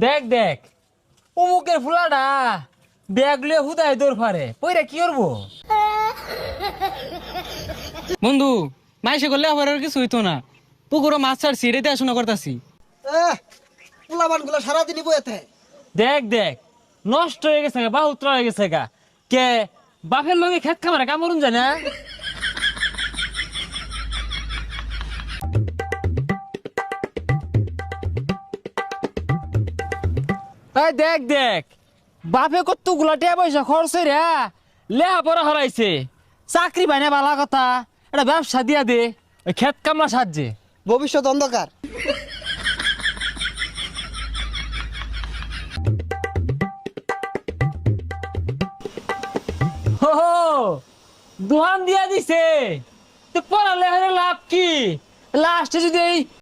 দেখ দেখ অমুকের ফুলাটা ব্যাগ লিয়ে হুদায় দৌড় ফারে পইরা কি করবো? বন্ধু মাইসে করলে আবার আর কিছু হইতো না। পুকুরও মাছ ছাড়ছি, রেতে আসনা করতাছি। পোলাবান গুলো সারাদিনই বইতে। দেখ দেখ নষ্ট হয়ে গেছে গা, বাহুত্র হয়ে গেছে গা। কে বাপের লগে খেত খামারে কামড়ুন যায় না? এই দেখ দেখ বাপে কত গুলাটিয়া পয়সা খরচ রে লেহা পড়া হরাইছে, চাকরি পাই না বালা কথা, এটা ব্যবসা দিয়া দে ওই খেত কামলা সাহায্যে। ভবিষ্যৎ অন্ধকার। হো দোহান দিয়া দিছে তো পড়ালে লাভ কি? লাস্টে যদি এই